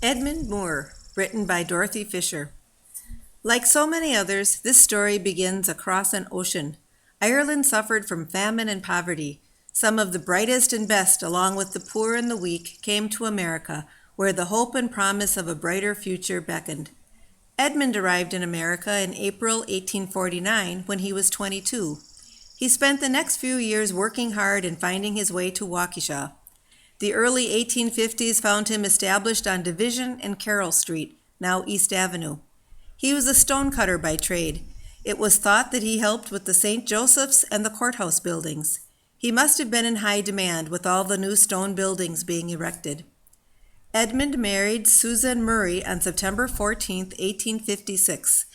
Edmund Moore, written by Dorothy Fisher. Like so many others, this story begins across an ocean. Ireland suffered from famine and poverty. Some of the brightest and best, along with the poor and the weak, came to America, where the hope and promise of a brighter future beckoned. Edmund arrived in America in April 1849 when he was 22. He spent the next few years working hard and finding his way to Waukesha. The early 1850s found him established on Division and Carroll Street, now East Avenue. He was a stonecutter by trade. It was thought that he helped with the St. Joseph's and the courthouse buildings. He must have been in high demand with all the new stone buildings being erected. Edmund married Susan Murray on September 14, 1856.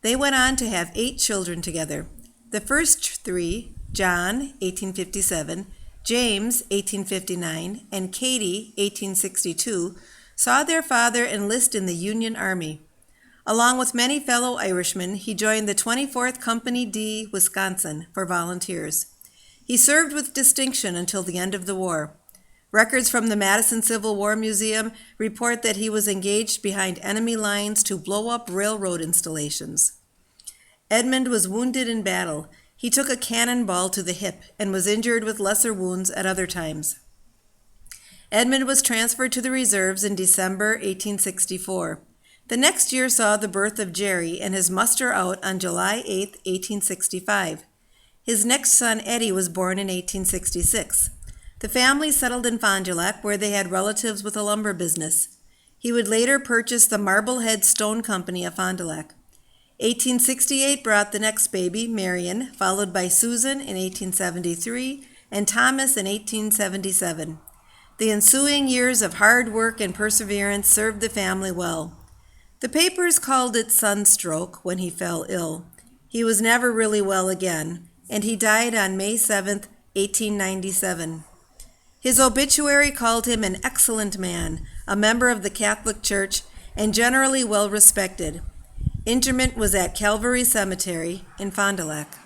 They went on to have 8 children together. The first 3, John, 1857, James, 1859, and Katie, 1862, saw their father enlist in the Union Army. Along with many fellow Irishmen, he joined the 24th Company D, Wisconsin, for volunteers. He served with distinction until the end of the war. Records from the Madison Civil War Museum report that he was engaged behind enemy lines to blow up railroad installations. Edmund was wounded in battle. He took a cannonball to the hip and was injured with lesser wounds at other times. Edmund was transferred to the reserves in December 1864. The next year saw the birth of Jerry and his muster out on July 8, 1865. His next son, Eddie, was born in 1866. The family settled in Fond du Lac, where they had relatives with a lumber business. He would later purchase the Marblehead Stone Company of Fond du Lac. 1868 brought the next baby, Marion, followed by Susan in 1873 and Thomas in 1877. The ensuing years of hard work and perseverance served the family well. The papers called it sunstroke when he fell ill. He was never really well again, and he died on May 7, 1897. His obituary called him an excellent man, a member of the Catholic Church, and generally well respected. Interment was at Calvary Cemetery in Fond du Lac.